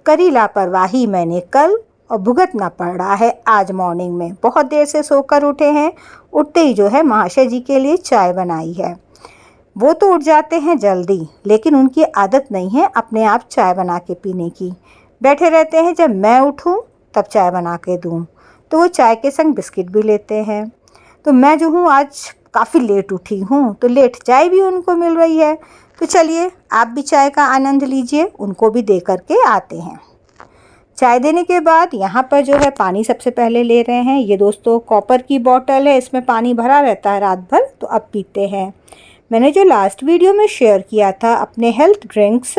करी लापरवाही मैंने कल और भुगतना पड़ रहा है आज मॉर्निंग में। बहुत देर से सोकर उठे हैं, उठते ही जो है महाशय जी के लिए चाय बनाई है। वो तो उठ जाते हैं जल्दी, लेकिन उनकी आदत नहीं है अपने आप चाय बना के पीने की। बैठे रहते हैं जब मैं उठूं तब चाय बना के दूं, तो वो चाय के संग बिस्किट भी लेते हैं। तो मैं जो हूँ आज काफ़ी लेट उठी हूँ, तो लेट चाय भी उनको मिल रही है। तो चलिए आप भी चाय का आनंद लीजिए, उनको भी दे करके आते हैं। चाय देने के बाद यहाँ पर जो है पानी सबसे पहले ले रहे हैं। ये दोस्तों कॉपर की बोतल है, इसमें पानी भरा रहता है रात भर, तो अब पीते हैं। मैंने जो लास्ट वीडियो में शेयर किया था अपने हेल्थ ड्रिंक्स,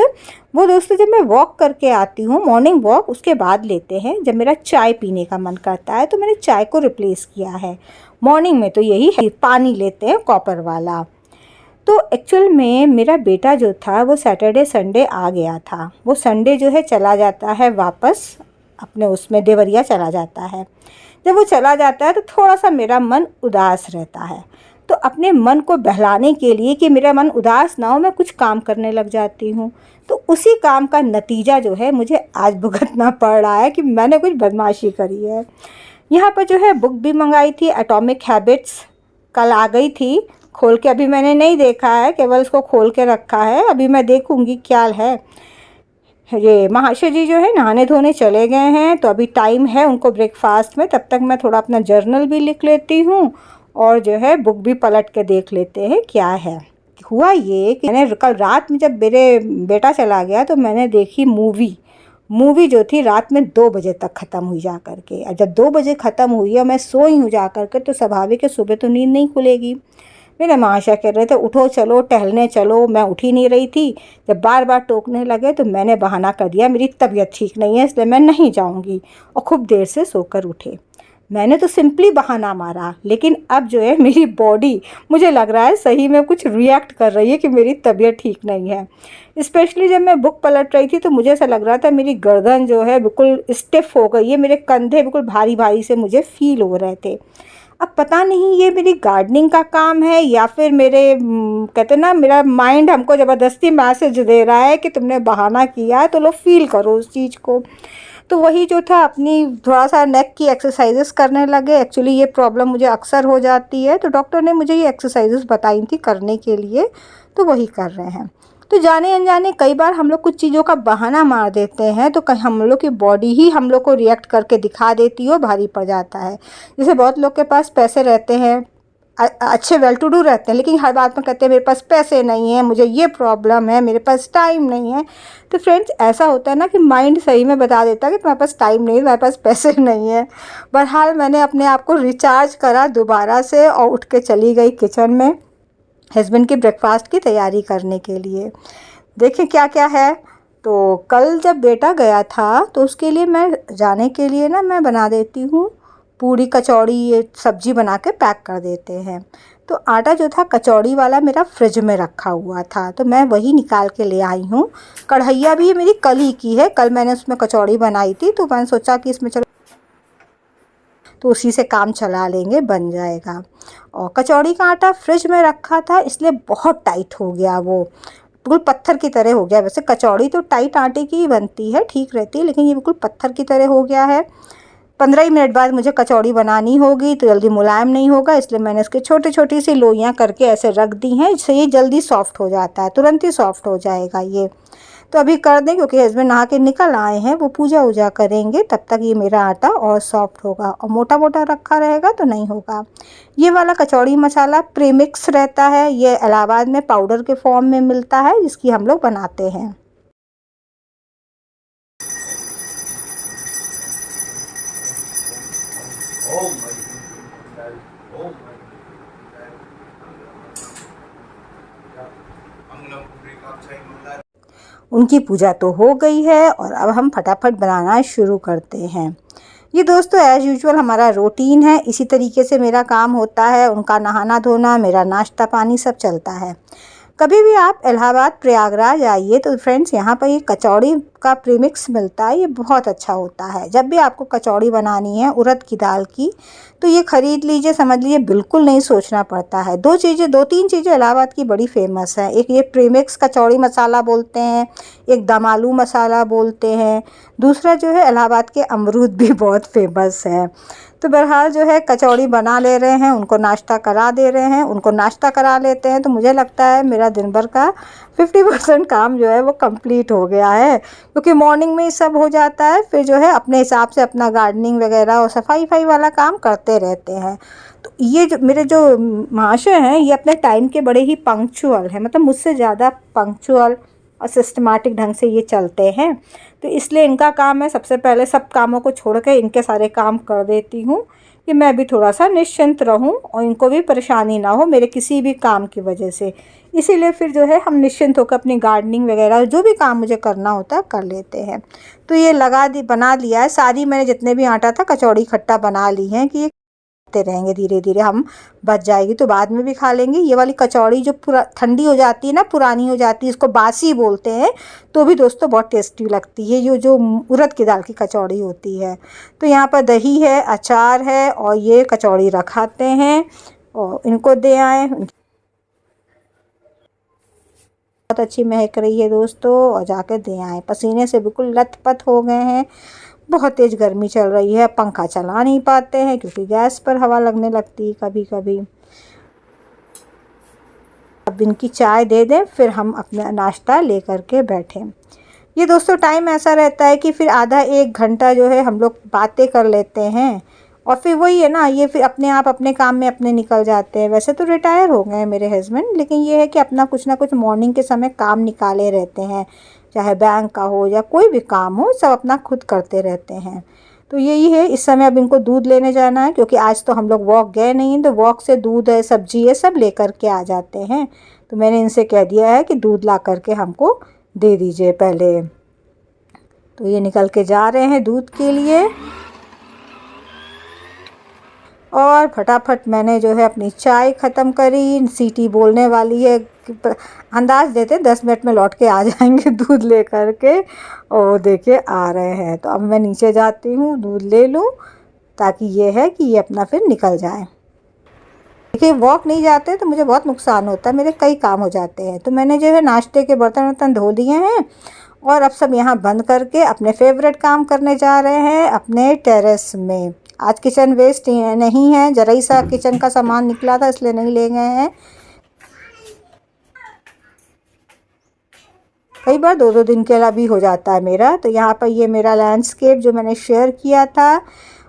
वो दोस्तों जब मैं वॉक करके आती हूँ मॉर्निंग वॉक, उसके बाद लेते हैं। जब मेरा चाय पीने का मन करता है तो मैंने चाय को रिप्लेस किया है। मॉर्निंग में तो यही है, पानी लेते हैं कॉपर वाला। तो एक्चुअल में मेरा बेटा जो था वो सैटरडे संडे आ गया था। वो संडे जो है चला जाता है वापस अपने उसमें देवरिया चला जाता है। जब वो चला जाता है तो थोड़ा सा मेरा मन उदास रहता है। तो अपने मन को बहलाने के लिए कि मेरा मन उदास ना हो, मैं कुछ काम करने लग जाती हूँ। तो उसी काम का नतीजा जो है मुझे आज भुगतना पड़ रहा है कि मैंने कुछ बदमाशी करी है। यहाँ पर जो है बुक भी मंगाई थी, एटॉमिक हैबिट्स, कल आ गई थी। खोल के अभी मैंने नहीं देखा है, केवल इसको खोल के रखा है। अभी मैं देखूँगी क्या है। ये महाशय जी जो है नहाने धोने चले गए हैं, तो अभी टाइम है उनको ब्रेकफास्ट में। तब तक मैं थोड़ा अपना जर्नल भी लिख लेती हूँ और जो है बुक भी पलट के देख लेते हैं क्या है। हुआ ये कि मैंने कल रात में जब मेरे बेटा चला गया तो मैंने देखी मूवी जो थी रात में 2 बजे तक ख़त्म हुई जा कर के। और जब 2 बजे ख़त्म हुई और मैं सोई हूँ जा कर के, तो स्वाभाविक है सुबह तो नींद नहीं खुलेगी। मेरे महाशय कह रहे थे उठो चलो टहलने चलो, मैं उठ ही नहीं रही थी। जब बार बार टोकने लगे तो मैंने बहाना कर दिया मेरी तबीयत ठीक नहीं है इसलिए मैं नहीं जाऊंगी, और खूब देर से सोकर उठे। मैंने तो सिंपली बहाना मारा, लेकिन अब जो है मेरी बॉडी मुझे लग रहा है सही में कुछ रिएक्ट कर रही है कि मेरी तबीयत ठीक नहीं है। स्पेशली जब मैं बुक पलट रही थी तो मुझे ऐसा लग रहा था मेरी गर्दन जो है बिल्कुल स्टिफ हो गई है, मेरे कंधे बिल्कुल भारी भारी से मुझे फील हो रहे थे। अब पता नहीं ये मेरी गार्डनिंग का काम है या फिर मेरे कहते ना मेरा माइंड हमको ज़बरदस्ती मैसेज दे रहा है कि तुमने बहाना किया है तो लो फील करो उस चीज़ को। तो वही जो था अपनी थोड़ा सा नेक की एक्सरसाइजेस करने लगे। एक्चुअली ये प्रॉब्लम मुझे अक्सर हो जाती है, तो डॉक्टर ने मुझे ये एक्सरसाइजेस बताई थी करने के लिए, तो वही कर रहे हैं। तो जाने अनजाने कई बार हम लोग कुछ चीज़ों का बहाना मार देते हैं, तो कहीं हम लोग की बॉडी ही हम लोग को रिएक्ट करके दिखा देती है और भारी पड़ जाता है। जैसे बहुत लोग के पास पैसे रहते हैं, अच्छे वेल टू डू रहते हैं, लेकिन हर बात में कहते हैं मेरे पास पैसे नहीं है, मुझे ये प्रॉब्लम है, मेरे पास टाइम नहीं है। तो फ्रेंड्स ऐसा होता है ना कि माइंड सही में बता देता है कि तुम्हारे पास टाइम नहीं है, तुम्हारे पास पैसे नहीं है। बहरहाल मैंने अपने आप को रिचार्ज करा दोबारा से और उठ के चली गई किचन में हस्बैंड की ब्रेकफास्ट की तैयारी करने के लिए। देखिए क्या क्या है। तो कल जब बेटा गया था तो उसके लिए मैं जाने के लिए ना मैं बना देती हूँ पूरी कचौड़ी, ये सब्जी बना के पैक कर देते हैं। तो आटा जो था कचौड़ी वाला मेरा फ्रिज में रखा हुआ था, तो मैं वही निकाल के ले आई हूँ। कढ़ैया भी मेरी कल ही की है, कल मैंने उसमें कचौड़ी बनाई थी, तो मैंने सोचा कि इसमें चलो तो उसी से काम चला लेंगे, बन जाएगा। और कचौड़ी का आटा फ्रिज में रखा था इसलिए बहुत टाइट हो गया, वो बिल्कुल पत्थर की तरह हो गया। वैसे कचौड़ी तो टाइट आटे की ही बनती है, ठीक रहती है, लेकिन ये बिल्कुल पत्थर की तरह हो गया है। 15 ही मिनट बाद मुझे कचौड़ी बनानी होगी तो जल्दी मुलायम नहीं होगा, इसलिए मैंने इसके छोटी छोटी सी लोइयाँ करके ऐसे रख दी हैं, इससे ये जल्दी सॉफ्ट हो जाता है, तुरंत ही सॉफ्ट हो जाएगा ये। तो अभी कर दें क्योंकि हस्बैंड नहा के निकल आए हैं, वो पूजा वूजा करेंगे, तब तक ये मेरा आटा और सॉफ्ट होगा। और मोटा मोटा रखा रहेगा तो नहीं होगा। ये वाला कचौड़ी मसाला प्रीमिक्स रहता है, ये इलाहाबाद में पाउडर के फॉर्म में मिलता है, जिसकी हम लोग बनाते हैं। उनकी पूजा तो हो गई है और अब हम फटाफट बनाना शुरू करते हैं। ये दोस्तों एज़ यूजुअल हमारा रूटीन है, इसी तरीके से मेरा काम होता है। उनका नहाना धोना, मेरा नाश्ता पानी सब चलता है। कभी भी आप इलाहाबाद प्रयागराज आइए तो फ्रेंड्स यहाँ पर ये कचौड़ी का प्रीमिक्स मिलता है, ये बहुत अच्छा होता है। जब भी आपको कचौड़ी बनानी है उड़द की दाल की तो ये ख़रीद लीजिए, समझ लीजिए बिल्कुल नहीं सोचना पड़ता है। दो तीन चीज़ें इलाहाबाद की बड़ी फेमस है। एक ये प्रीमिक्स कचौड़ी मसाला बोलते हैं, एक दम आलू मसाला बोलते हैं, दूसरा जो है इलाहाबाद के अमरूद भी बहुत फेमस है। तो बहरहाल जो है कचौड़ी बना ले रहे हैं, उनको नाश्ता करा दे रहे हैं, उनको नाश्ता करा लेते हैं तो मुझे लगता है मेरा दिन भर का 50% काम जो है वो कंप्लीट हो गया है, क्योंकि मॉर्निंग में ही सब हो जाता है। फिर जो है अपने हिसाब से अपना गार्डनिंग वगैरह और सफाई वाला काम करते रहते हैं। तो ये जो मेरे जो महाशय हैं ये अपने टाइम के बड़े ही पंक्चुअल हैं, मतलब मुझसे ज़्यादा पंक्चुअल और सिस्टमैटिक ढंग से ये चलते हैं। तो इसलिए इनका काम है सबसे पहले सब कामों को छोड़ के इनके सारे काम कर देती हूँ कि मैं भी थोड़ा सा निश्चिंत रहूँ और इनको भी परेशानी ना हो मेरे किसी भी काम की वजह से। इसीलिए फिर जो है हम निश्चिंत होकर अपनी गार्डनिंग वगैरह जो भी काम मुझे करना होता है कर लेते हैं। तो ये बना लिया है सारी, मैंने जितने भी आटा था कचौड़ी खट्टा बना ली हैं कि रहेंगे धीरे धीरे, हम बच जाएगी तो बाद में भी खा लेंगे। ये वाली कचौड़ी जो पूरा ठंडी हो जाती है ना, पुरानी हो जाती है, इसको बासी बोलते हैं, तो भी दोस्तों बहुत टेस्टी लगती है ये जो उड़द की दाल की कचौड़ी होती है। तो यहाँ पर दही है, अचार है और ये कचौड़ी रखाते हैं और इनको दे आए। बहुत अच्छी महक रही है दोस्तों और जाकर दे आए। पसीने से बिल्कुल लथपथ हो गए हैं, बहुत तेज़ गर्मी चल रही है, पंखा चला नहीं पाते हैं क्योंकि गैस पर हवा लगने लगती है कभी कभी। अब इनकी चाय दे दें फिर हम अपना नाश्ता लेकर के बैठें। ये दोस्तों टाइम ऐसा रहता है कि फिर आधा एक घंटा जो है हम लोग बातें कर लेते हैं और फिर वही है ना, ये फिर अपने आप अपने काम में अपने निकल जाते हैं। वैसे तो रिटायर हो गए हैं मेरे हस्बैंड, लेकिन ये है कि अपना कुछ ना कुछ मॉर्निंग के समय काम निकाले रहते हैं, चाहे बैंक का हो या कोई भी काम हो, सब अपना खुद करते रहते हैं। तो यही है, इस समय अब इनको दूध लेने जाना है क्योंकि आज तो हम लोग वॉक गए नहीं, तो वॉक से दूध है, सब्जी है, सब लेकर के आ जाते हैं। तो मैंने इनसे कह दिया है कि दूध ला करके हमको दे दीजिए पहले। तो ये निकल के जा रहे हैं दूध के लिए और फटाफट मैंने जो है अपनी चाय ख़त्म करी। सीटी बोलने वाली है, अंदाज़ देते 10 मिनट में लौट के आ जाएंगे दूध ले कर के, और देखिए आ रहे हैं। तो अब मैं नीचे जाती हूँ दूध ले लूँ ताकि ये है कि ये अपना फिर निकल जाए। देखिए वॉक नहीं जाते तो मुझे बहुत नुकसान होता है, मेरे कई काम हो जाते हैं। तो मैंने जो है नाश्ते के बर्तन धो दिए हैं और अब सब यहाँ बंद करके अपने फेवरेट काम करने जा रहे हैं अपने टेरेस में। आज किचन वेस्ट नहीं है, जरा ही सा किचन का सामान निकला था इसलिए नहीं ले गए हैं। कई बार 2-2 दिन के लिए भी हो जाता है मेरा। तो यहाँ पर ये मेरा लैंडस्केप जो मैंने शेयर किया था।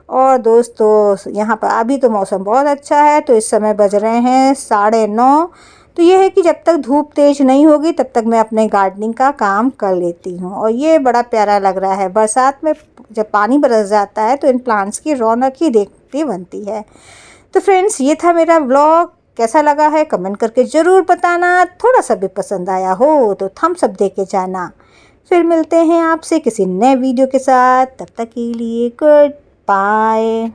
और दोस्तों यहाँ पर अभी तो मौसम बहुत अच्छा है, तो इस समय बज रहे हैं 9:30। तो ये है कि जब तक धूप तेज़ नहीं होगी तब तक मैं अपने गार्डनिंग का काम कर लेती हूँ। और ये बड़ा प्यारा लग रहा है, बरसात में जब पानी बरस जाता है तो इन प्लांट्स की रौनक ही देखती बनती है। तो फ्रेंड्स ये था मेरा व्लॉग, कैसा लगा है कमेंट करके ज़रूर बताना। थोड़ा सा भी पसंद आया हो तो थम्स अप दे के जाना। फिर मिलते हैं आपसे किसी नए वीडियो के साथ, तब तक के लिए गुड बाय।